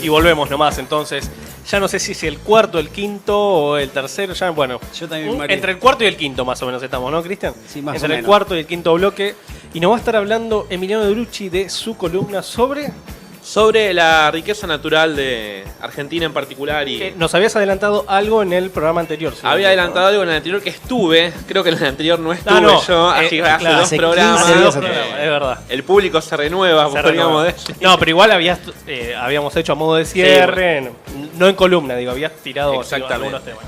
Y volvemos nomás, entonces. Ya no sé si es el cuarto, el quinto o el tercero. Ya, bueno, Yo también, María. entre el cuarto y el quinto más o menos estamos, ¿no, Cristian? Sí, más o entre el menos. cuarto y el quinto bloque. Y nos va a estar hablando Emiliano De Brucci de su columna sobre... Sobre la riqueza natural de Argentina en particular y... Nos habías adelantado algo en el programa anterior. ¿Sí? Había adelantado algo en el anterior que estuve, creo que en el anterior no estuve no, yo, así hace claro, dos hace programas. 15 días Es verdad. El público se renueva, Se podríamos renueva. decir. No, pero igual habíamos hecho a modo de cierre, no en columna, digo, habías tirado Exactamente. algunos temas.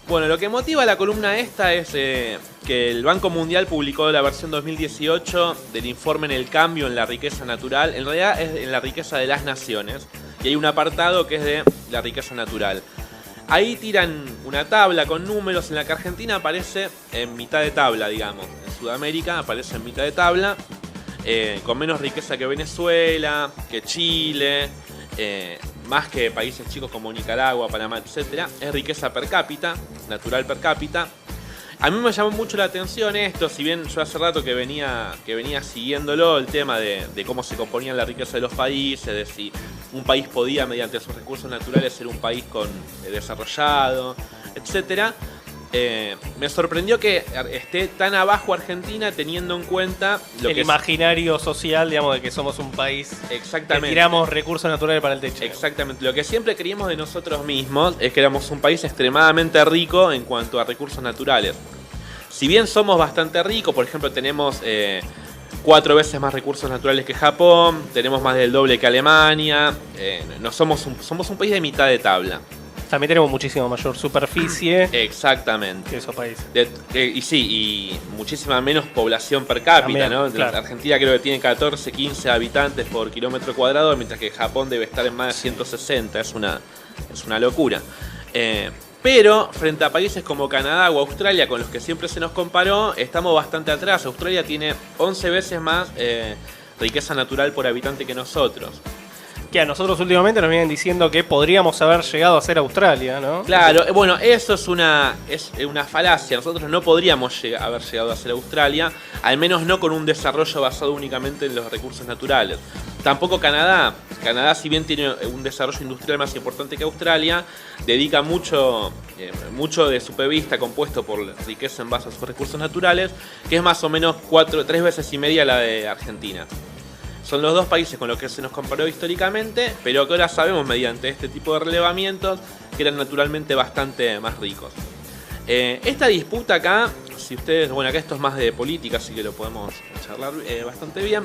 Bueno, lo que motiva la columna esta es que el Banco Mundial publicó la versión 2018 del informe en el cambio en la riqueza natural. En realidad es en la riqueza de las naciones. Y hay un apartado que es de la riqueza natural. Ahí tiran una tabla con números en la que Argentina aparece en mitad de tabla, digamos. En Sudamérica aparece en mitad de tabla, con menos riqueza que Venezuela, que Chile, más que países chicos como Nicaragua, Panamá, etc. Es riqueza per cápita, natural per cápita. A mí me llamó mucho la atención esto, si bien yo hace rato que venía siguiéndolo, el tema de cómo se componía la riqueza de los países, de si un país podía mediante sus recursos naturales ser un país desarrollado, etc. Me sorprendió que esté tan abajo Argentina teniendo en cuenta lo el que imaginario social, digamos, de que somos un país exactamente. que tiramos recursos naturales para el techo. Exactamente. Lo que siempre creímos de nosotros mismos es que éramos un país extremadamente rico en cuanto a recursos naturales. Si bien somos bastante ricos, por ejemplo, tenemos 4 veces más recursos naturales que Japón, tenemos más del doble que Alemania, no somos un país de mitad de tabla. También tenemos muchísima mayor superficie Exactamente. que esos países. Y muchísima menos población per cápita, También, ¿no? claro. Argentina creo que tiene 14, 15 habitantes por kilómetro cuadrado, mientras que Japón debe estar en más de 160. Es una locura. Pero frente a países como Canadá o Australia, con los que siempre se nos comparó, estamos bastante atrás. Australia tiene 11 veces más riqueza natural por habitante que nosotros. Que a nosotros últimamente nos vienen diciendo que podríamos haber llegado a ser Australia, ¿no? Claro, bueno, eso es una falacia. Nosotros no podríamos haber llegado a ser Australia, al menos no con un desarrollo basado únicamente en los recursos naturales. Tampoco Canadá. Canadá, si bien tiene un desarrollo industrial más importante que Australia, dedica mucho de su PIB compuesto por riqueza en base a sus recursos naturales, que es más o menos 3 veces y media la de Argentina. Son los dos países con los que se nos comparó históricamente, pero que ahora sabemos mediante este tipo de relevamientos que eran naturalmente bastante más ricos. Esta disputa acá, si ustedes, bueno, acá esto es más de política, así que lo podemos charlar bastante bien.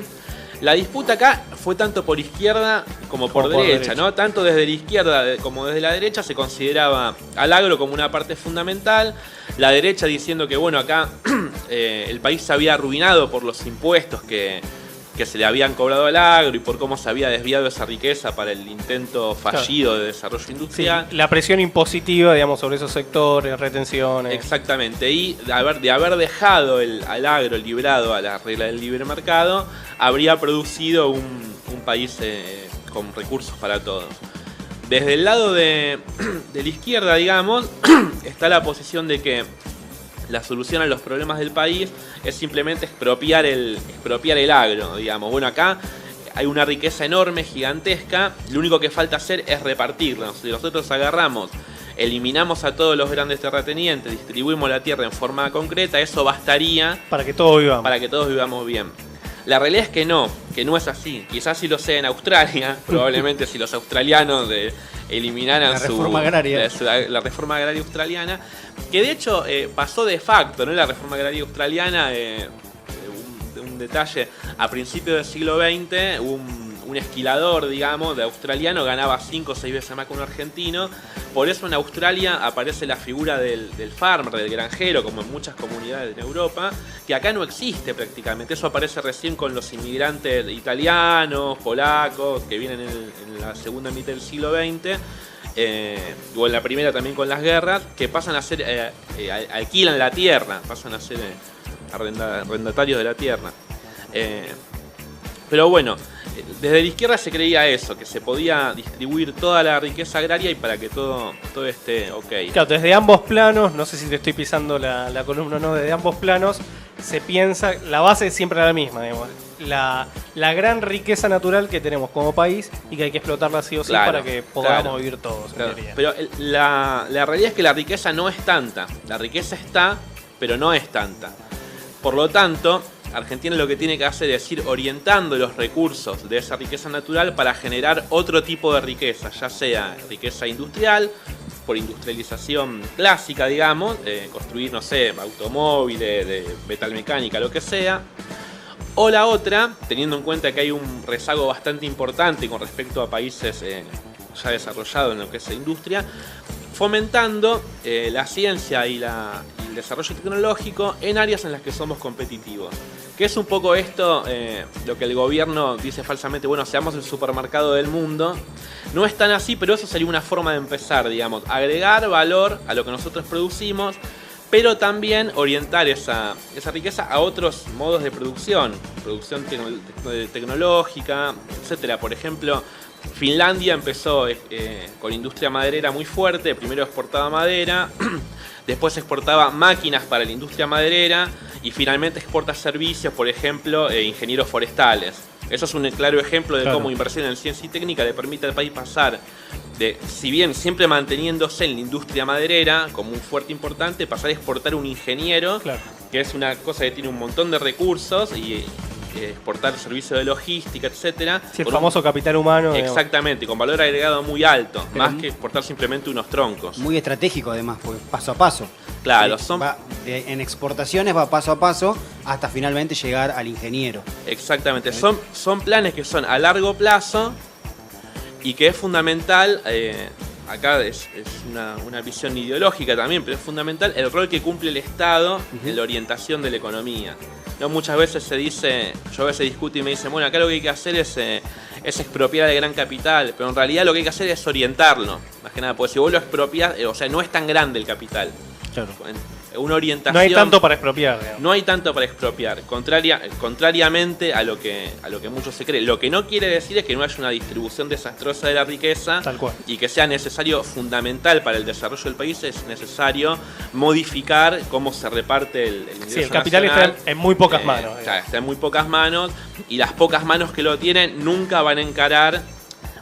La disputa acá fue tanto por izquierda como por derecha, ¿no? Tanto desde la izquierda como desde la derecha se consideraba al agro como una parte fundamental. La derecha diciendo que, bueno, acá el país se había arruinado por los impuestos que se le habían cobrado al agro y por cómo se había desviado esa riqueza para el intento fallido de desarrollo industrial. Sí, la presión impositiva, digamos, sobre esos sectores, retenciones. Exactamente, y de haber dejado al agro librado a la regla del libre mercado, habría producido un país con recursos para todos. Desde el lado de la izquierda, digamos, está la posición de que la solución a los problemas del país es simplemente expropiar el agro, digamos. Bueno, acá hay una riqueza enorme, gigantesca, lo único que falta hacer es repartirla. Si nosotros agarramos, eliminamos a todos los grandes terratenientes, distribuimos la tierra en forma concreta, eso bastaría para que todos vivamos bien. La realidad es que no es así. Quizás si lo sea en Australia, probablemente si los australianos eliminaran la reforma agraria. La reforma agraria australiana, que de hecho pasó de facto, ¿no? La reforma agraria australiana, un detalle, a principios del siglo XX, un esquilador, digamos, de australiano ganaba 5 o 6 veces más que un argentino. Por eso en Australia aparece la figura del farmer, del granjero, como en muchas comunidades en Europa, que acá no existe prácticamente. Eso aparece recién con los inmigrantes italianos, polacos, que vienen en la segunda mitad del siglo XX, o en la primera también con las guerras, que pasan a ser, alquilan la tierra, pasan a ser arrendatarios de la tierra. Pero bueno, Desde la izquierda se creía eso, que se podía distribuir toda la riqueza agraria y para que todo esté ok. Claro, desde ambos planos, no sé si te estoy pisando la columna o no, desde ambos planos se piensa, la base es siempre la misma, digamos, la gran riqueza natural que tenemos como país y que hay que explotarla sí o sí para que podamos vivir todos. Claro. Pero la realidad es que la riqueza no es tanta, la riqueza está, pero no es tanta. Por lo tanto, Argentina lo que tiene que hacer es ir orientando los recursos de esa riqueza natural para generar otro tipo de riqueza, ya sea riqueza industrial, por industrialización clásica, digamos, construir, no sé, automóviles, de metalmecánica, lo que sea. O la otra, teniendo en cuenta que hay un rezago bastante importante con respecto a países ya desarrollados en lo que es la industria, fomentando la ciencia y el desarrollo tecnológico en áreas en las que somos competitivos. Que es un poco esto, lo que el gobierno dice falsamente, bueno, seamos el supermercado del mundo. No es tan así, pero eso sería una forma de empezar, digamos, agregar valor a lo que nosotros producimos, pero también orientar esa riqueza a otros modos de producción tecnológica, etcétera. Por ejemplo, Finlandia empezó con industria maderera muy fuerte, primero exportaba madera, después exportaba máquinas para la industria maderera y finalmente exporta servicios, por ejemplo, ingenieros forestales. Eso es un claro ejemplo de cómo inversión en ciencia y técnica le permite al país pasar de, si bien siempre manteniéndose en la industria maderera como un fuerte importante, pasar a exportar un ingeniero, que es una cosa que tiene un montón de recursos y exportar servicios de logística, etcétera. Sí, el famoso capital humano. Exactamente, con valor agregado muy alto, más que exportar simplemente unos troncos. Muy estratégico además, pues paso a paso. Claro, en exportaciones va paso a paso hasta finalmente llegar al ingeniero. Exactamente, son planes que son a largo plazo y que es fundamental, acá es una visión ideológica también, pero es fundamental el rol que cumple el Estado en la orientación de la economía. No, muchas veces se dice, yo a veces discuto y me dicen, bueno, acá lo que hay que hacer es expropiar el gran capital, pero en realidad lo que hay que hacer es orientarlo, más que nada, porque si vos lo expropias, o sea, no es tan grande el capital. Claro. Una orientación. No hay tanto para expropiar, digamos. No hay tanto para expropiar, contrariamente a lo que muchos se cree. Lo que no quiere decir es que no haya una distribución desastrosa de la riqueza. Tal cual. Y que sea necesario, fundamental para el desarrollo del país, es necesario modificar cómo se reparte el ingreso. Sí, el capital nacional. Está en muy pocas manos. Está en muy pocas manos y las pocas manos que lo tienen nunca van a encarar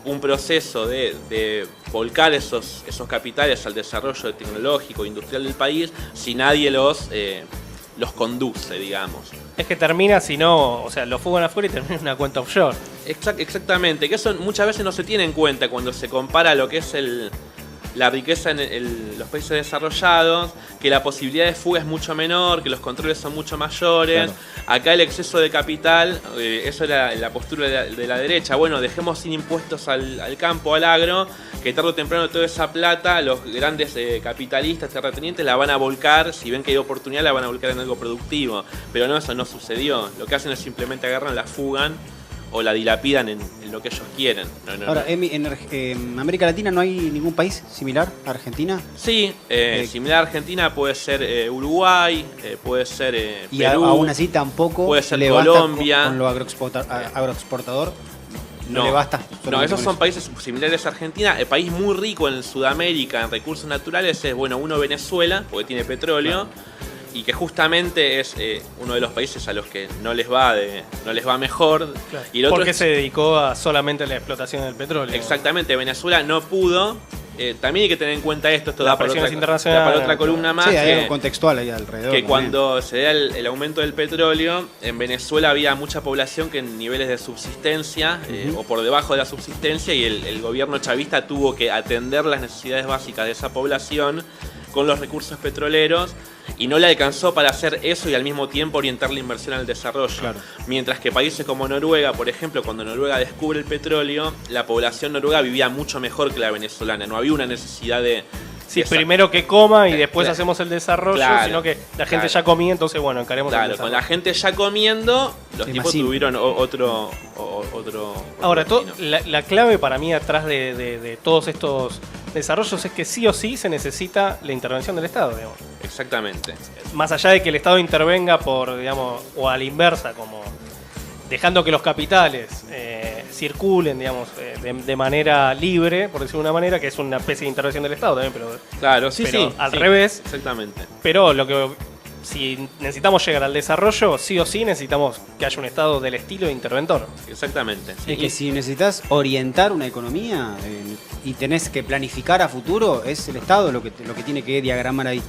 un proceso de volcar esos capitales al desarrollo tecnológico e industrial del país si nadie los conduce, digamos. Es que termina, si no, o sea, lo fugan afuera y termina en una cuenta offshore. Exactamente, que eso muchas veces no se tiene en cuenta cuando se compara lo que es la riqueza en los países desarrollados, que la posibilidad de fuga es mucho menor, que los controles son mucho mayores. Claro. Acá el exceso de capital, eso era la postura de la derecha. Bueno, dejemos sin impuestos al campo, al agro, que tarde o temprano toda esa plata, los grandes capitalistas, terratenientes, la van a volcar, si ven que hay oportunidad, la van a volcar en algo productivo. Pero no, eso no sucedió. Lo que hacen es simplemente agarran, la fugan o la dilapidan en lo que ellos quieren. Ahora, en América Latina no hay ningún país similar a Argentina. Sí, similar a Argentina puede ser Uruguay, puede ser y Perú. Aún así tampoco puede ser le Colombia. Basta con lo agroexportador. No le basta. No, esos son países similares a Argentina. El país muy rico en Sudamérica en recursos naturales es, bueno, uno Venezuela, porque tiene petróleo. Claro. Y que justamente es uno de los países a los que no les va mejor. Claro. Y el otro porque se dedicó solamente a la explotación del petróleo. Exactamente, Venezuela no pudo. También hay que tener en cuenta esto da para otra columna más. Sí, hay algo contextual ahí alrededor. Que cuando se da el aumento del petróleo, en Venezuela había mucha población que en niveles de subsistencia o por debajo de la subsistencia, y el gobierno chavista tuvo que atender las necesidades básicas de esa población con los recursos petroleros, y no le alcanzó para hacer eso y al mismo tiempo orientar la inversión al desarrollo. Claro. Mientras que países como Noruega, por ejemplo, cuando Noruega descubre el petróleo, la población noruega vivía mucho mejor que la venezolana. No había una necesidad de... Sí, primero que coma y después hacemos el desarrollo, sino que la gente ya comía, entonces bueno, encaremos el desarrollo. Con la gente ya comiendo, los tipos tuvieron otro Ahora, la clave para mí atrás de todos estos desarrollos es que sí o sí se necesita la intervención del Estado, digamos. Exactamente. Más allá de que el Estado intervenga por, digamos, o a la inversa, como dejando que los capitales circulen, digamos, de manera libre, por decirlo de una manera, que es una especie de intervención del Estado también, pero Claro, sí, pero sí. al sí, revés. Exactamente. Pero si necesitamos llegar al desarrollo, sí o sí necesitamos que haya un Estado del estilo de interventor. Exactamente. Es que si necesitas orientar una economía y tenés que planificar a futuro, es el Estado lo que tiene que diagramar ahí.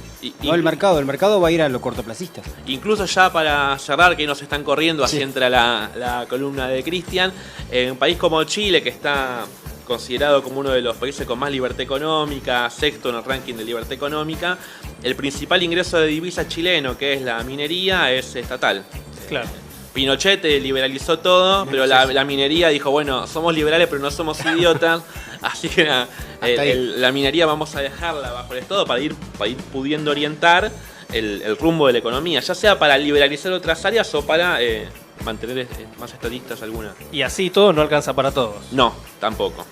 No el mercado va a ir a lo cortoplacista. Incluso ya para cerrar, que nos están corriendo, así Sí. entra la columna de Cristian, en un país como Chile, que está considerado como uno de los países con más libertad económica, sexto en el ranking de libertad económica, el principal ingreso de divisa chileno, que es la minería, es estatal. Claro. Pinochet liberalizó todo, pero la minería dijo, bueno, somos liberales pero no somos idiotas, así que la minería vamos a dejarla bajo el Estado para ir pudiendo orientar el rumbo de la economía, ya sea para liberalizar otras áreas o para mantener más estadistas algunas. Y así todo no alcanza para todos. No, tampoco.